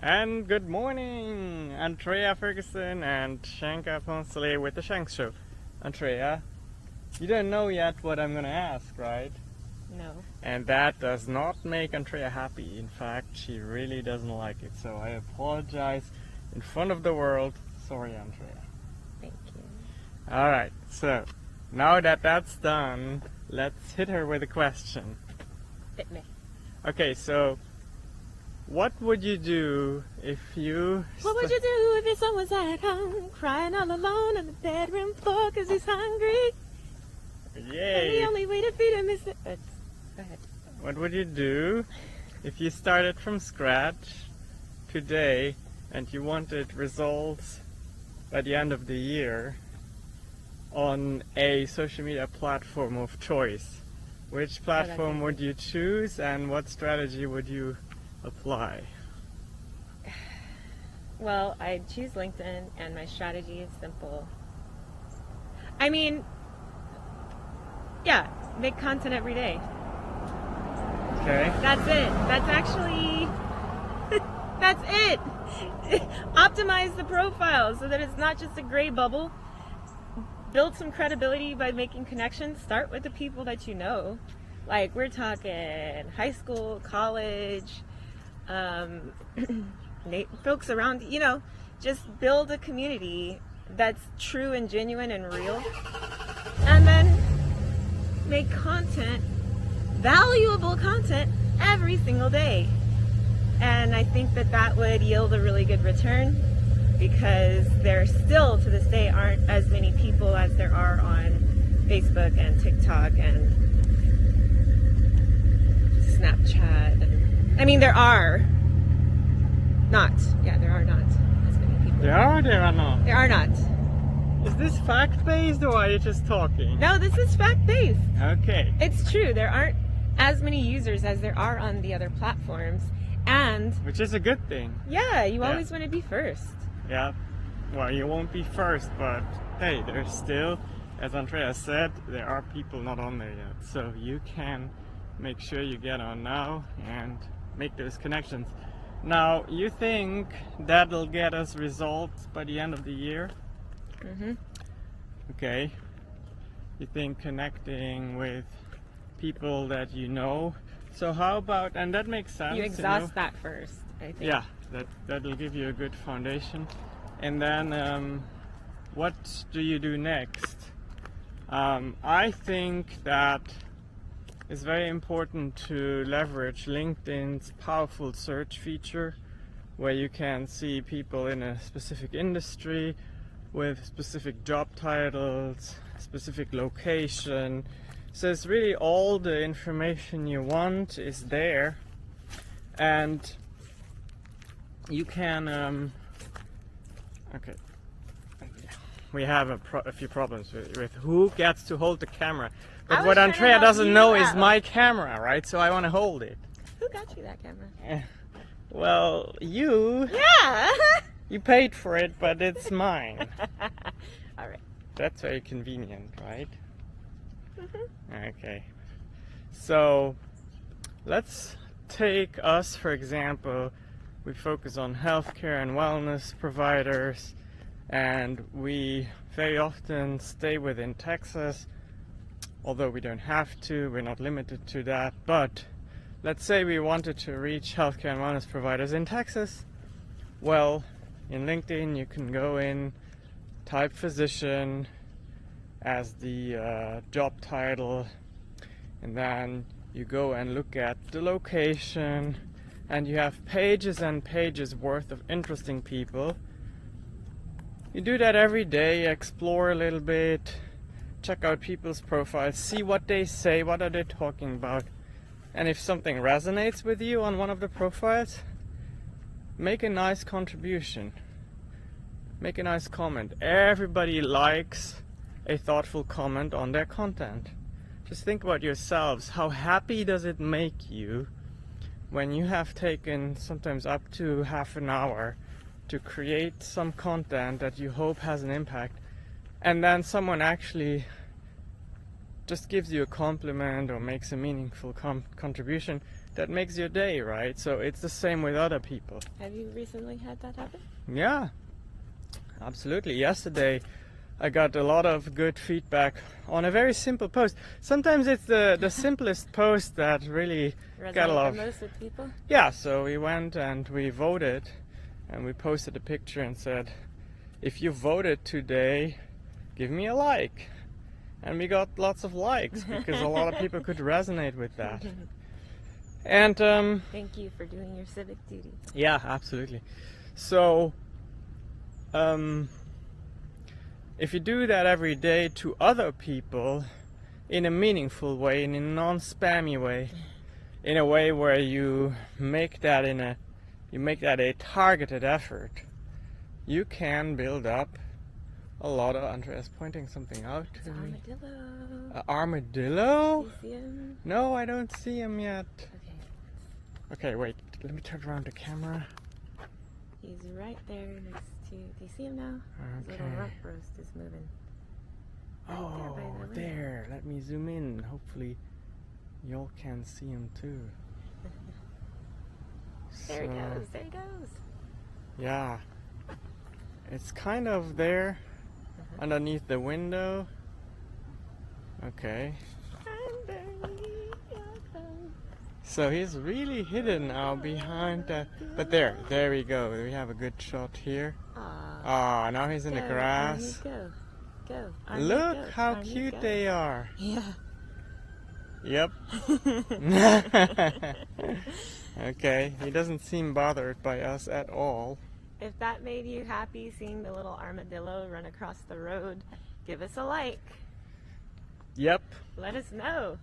And good morning, Andrea Ferguson and SHANKX Show with the SHANKX Show. Andrea, you don't know yet what I'm gonna ask, right? No. And that does not make Andrea happy. In fact, she really doesn't like it. So I apologize in front of the world. Sorry, Andrea. Thank you. Alright, so now that that's done, let's hit her with a question. Hit me. Okay, so what would you do if you... What would you do if your son was at home, crying all alone on the bedroom floor because he's hungry? Yay! And the only way to feed him is to... Go ahead. What would you do if you started from scratch today and you wanted results by the end of the year on a social media platform of choice? Which platform would you choose and what strategy would you apply? Well, I'd choose LinkedIn, and my strategy is simple. I mean, yeah, make content every day. Okay. That's it. That's actually... that's it. Optimize the profile so that it's not just a gray bubble. Build some credibility by making connections. Start with the people that you know. Like, we're talking high school, college, folks around, just build a community that's true and genuine and real. And then make content, valuable content, every single day. And I think that would yield a really good return, because there still, to this day, aren't as many people as there are on Facebook and TikTok and Snapchat. I mean, there are not. Yeah, there are not as many people. There are not? There are not. Is this fact-based or are you just talking? No, this is fact-based. Okay. It's true. There aren't as many users as there are on the other platforms. And... which is a good thing. yeah, you always want to be first. Yeah. Well, you won't be first, but hey, there's still, as Andrea said, there are people not on there yet. So you can make sure you get on now and make those connections. Now, you think that'll get us results by the end of the year? Mm-hmm. Okay. You think connecting with people that you know. So how about, and that makes sense. You exhaust that first, I think. Yeah, that'll give you a good foundation. And then what do you do next? I think that it's very important to leverage LinkedIn's powerful search feature, where you can see people in a specific industry with specific job titles, specific location. So it's really all the information you want is there, and you can okay, we have a few problems with who gets to hold the camera, but what Andrea doesn't know is my camera, right? So I want to hold it. Who got you that camera? Well, you. Yeah. You paid for it, but it's mine. All right. That's very convenient, right? Mm-hmm. Okay. So let's take us, for example. We focus on healthcare and wellness providers, and we very often stay within Texas, although we don't have to, we're not limited to that. But let's say we wanted to reach healthcare and wellness providers in Texas. Well, in LinkedIn you can go in, type physician as the job title, and then you go and look at the location, and you have pages and pages worth of interesting people. You do that every day, explore a little bit, check out people's profiles, see what they say, what are they talking about, and if something resonates with you on one of the profiles, make a nice contribution, make a nice comment. Everybody likes a thoughtful comment on their content. Just think about yourselves. How happy does it make you when you have taken sometimes up to half an hour to create some content that you hope has an impact, and then someone actually just gives you a compliment or makes a meaningful contribution, that makes your day, right? So it's the same with other people. Have you recently had that happen? Yeah, absolutely. Yesterday I got a lot of good feedback on a very simple post. Sometimes it's the simplest post that really got a lot of... Resonate the most with people? Yeah, so we went and we voted, and we posted a picture and said, if you voted today, give me a like. And we got lots of likes because a lot of people could resonate with that. And thank you for doing your civic duty. yeah, absolutely. So if you do that every day to other people in a meaningful way, in a non-spammy way, in a way where you make that a targeted effort, you can build up a lot of... Andrea's pointing something out It's to me. armadillo. Armadillo? Do you see him? No, I don't see him yet. Okay. Okay, wait. Let me turn around the camera. He's right there next to... Do you see him now? His Okay. little rump roast is moving. Oh, there by the window. there. Let me zoom in. Hopefully y'all can see him too. There he So, goes. There he goes. Yeah. It's kind of there underneath the window. Okay. So he's really hidden now behind that. But there we go. We have a good shot here. Ah, now he's in the grass. Go. Go. Look how cute they are. Yeah. Yep. Okay, he doesn't seem bothered by us at all. If that made you happy seeing the little armadillo run across the road, give us a like. Yep. Let us know.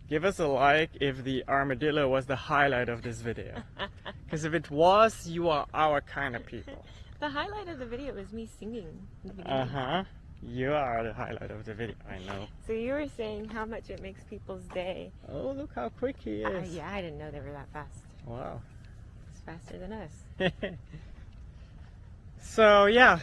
Give us a like if the armadillo was the highlight of this video. Because if it was, you are our kind of people. The highlight of the video was me singing. In the beginning. Uh-huh. You are the highlight of the video, I know. So you were saying how much it makes people's day. Oh, look how quick he is. Yeah, I didn't know they were that fast. Wow. It's faster than us. So yeah,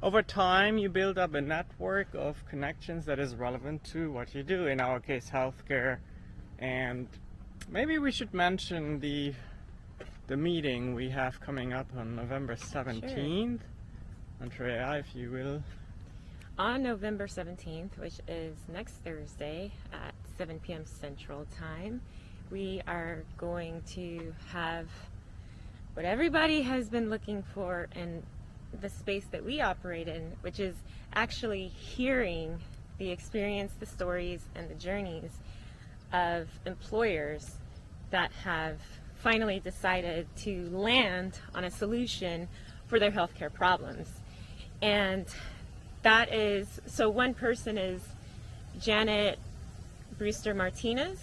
over time you build up a network of connections that is relevant to what you do, in our case healthcare. And maybe we should mention the meeting we have coming up on November 17th. Andrea, if you will. On November 17th, which is next Thursday at 7 p.m. Central Time, we are going to have what everybody has been looking for in the space that we operate in, which is actually hearing the experience, the stories, and the journeys of employers that have finally decided to land on a solution for their healthcare problems. And that is, so one person is Janet Brewster Martinez,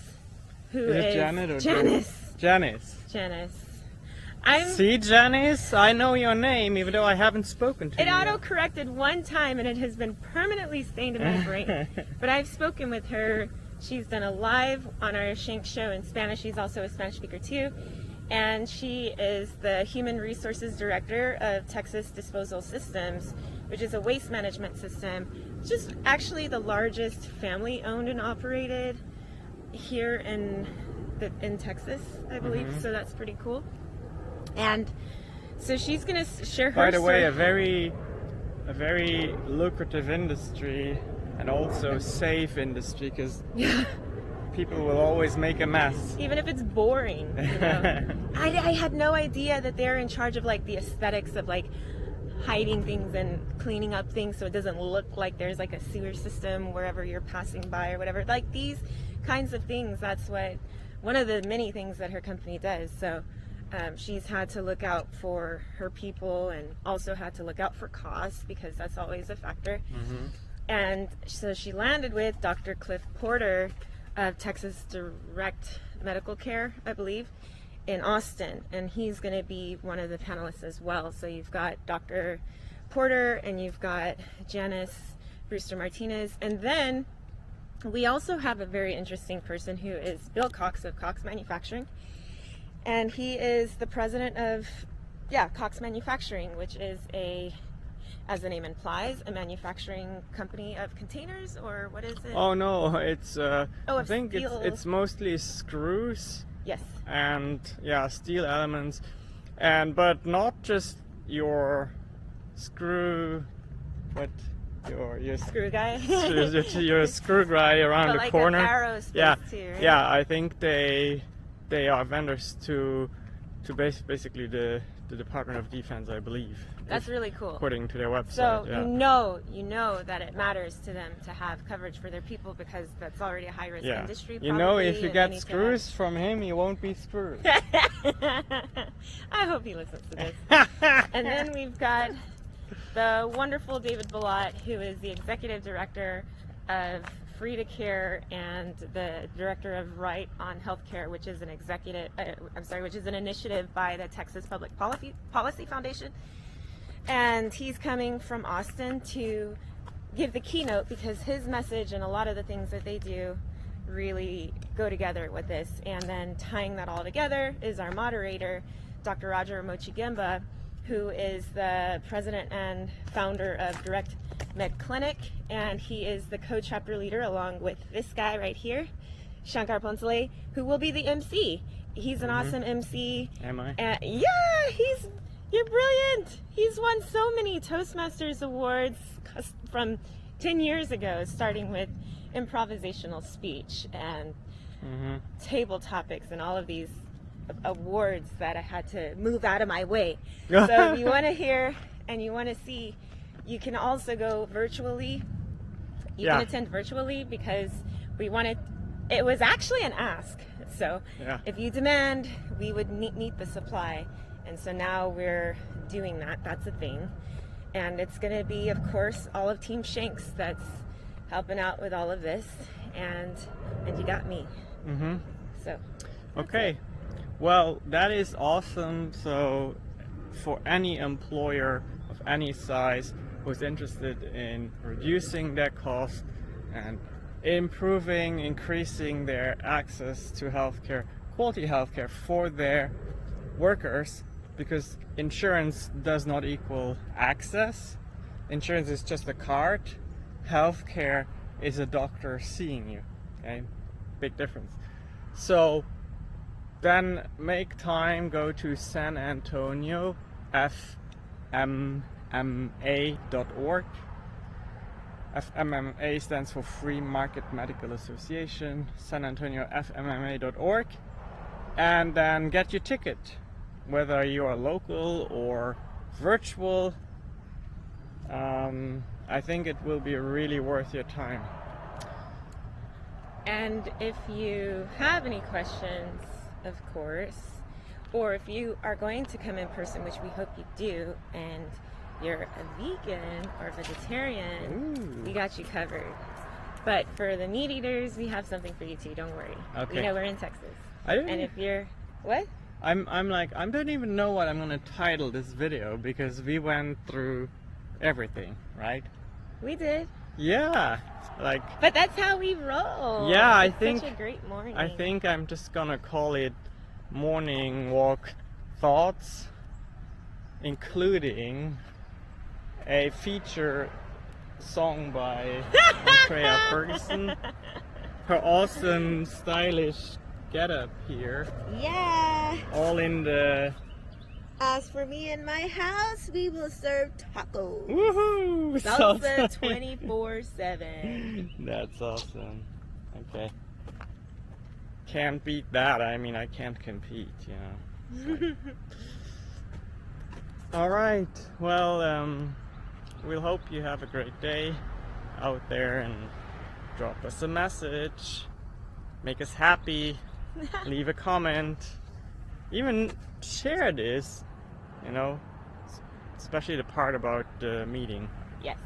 who Is it is Janet or Janice. Janice. Janice. See, Janice, I know your name, even though I haven't spoken to It you. auto-corrected one time and it has been permanently stained in my brain. But I've spoken with her. She's done a live on our SHANKX Show in Spanish. She's also a Spanish speaker too. And she is the Human Resources Director of Texas Disposal Systems, which is a waste management system. It's just actually the largest family-owned and operated here in Texas, I believe. So that's pretty cool. And so she's going to share her By the way, story. a very lucrative industry and also safe industry, because people will always make a mess. Even if it's boring, you know. I had no idea that they're in charge of like the aesthetics of like hiding things and cleaning up things so it doesn't look like there's like a sewer system wherever you're passing by or whatever. Like these kinds of things, that's what one of the many things that her company does. So she's had to look out for her people and also had to look out for costs, because that's always a factor. And so she landed with Dr. Cliff Porter of Texas Direct Medical Care, I believe, in Austin, and he's going to be one of the panelists as well. So you've got Dr. Porter and you've got Janice Brewster Martinez, and then we also have a very interesting person who is Bill Cox of Cox Manufacturing, and he is the president of Cox Manufacturing, which is a as the name implies, a manufacturing company of containers, or what is it? Oh no, it's I of think steel. it's mostly screws Yes. and yeah, steel elements, but not just your screw, but your Screw guy. your screw guy around But the like corner. an arrow space Yeah, too, right? yeah. I think they are vendors to basically the Department of Defense, I believe. That's really cool. According to their website. So yeah. you know that it matters to them to have coverage for their people because that's already a high risk Yeah. industry. You know, probably, if you and get need to screws from him, you won't be screwed. I hope he listens to this. And then we've got the wonderful David Ballot, who is the executive director of Free to Care and the director of Right on Healthcare, which is an which is an initiative by the Texas Public Policy Foundation. And he's coming from Austin to give the keynote because his message and a lot of the things that they do really go together with this. And then tying that all together is our moderator, Dr. Roger Mochigemba, who is the president and founder of Direct Med Clinic, and he is the co-chapter leader along with this guy right here, Shankar Ponsalay, who will be the MC. He's an awesome MC. Am I? Yeah, you're brilliant. He's won so many Toastmasters awards from 10 years ago, starting with improvisational speech and table topics and all of these awards that I had to move out of my way. So if you want to hear and you want to see, you can also go virtually. You can attend virtually because it was actually an ask. So if you demand, we would meet the supply. And so now we're doing that. That's a thing. And it's going to be, of course, all of Team SHANKX that's helping out with all of this. And you got me. So. Okay. Well, that is awesome. So for any employer of any size who's interested in reducing their cost and increasing their access to healthcare, quality healthcare for their workers, because insurance does not equal access. Insurance is just a card. Healthcare is a doctor seeing you. Okay? Big difference. So then make time, go to San Antonio, FMMA.org. FMMA stands for Free Market Medical Association, San Antonio, FMMA.org. And then get your ticket, whether you are local or virtual. I think it will be really worth your time. And if you have any questions, of course, or if you are going to come in person, which we hope you do, and you're a vegan or vegetarian, we got you covered. But for the meat eaters, we have something for you too, don't worry. Okay. We know we're in Texas. And if you're, what? I'm like, I don't even know what I'm gonna title this video because we went through everything, right? We did. Yeah, like. But that's how we roll. Yeah, it's such a great morning. I think I'm just gonna call it Morning Walk Thoughts, including a feature song by Andrea Ferguson. Her awesome, stylish getup here. Yeah. All in the. As for me and my house, we will serve tacos. Woohoo! Salsa 24/7. That's awesome. Okay. Can't beat that. I mean, I can't compete, you know. All right. Well, we'll hope you have a great day out there and drop us a message. Make us happy. Leave a comment. Even share this, you know, especially the part about the meeting. Yes.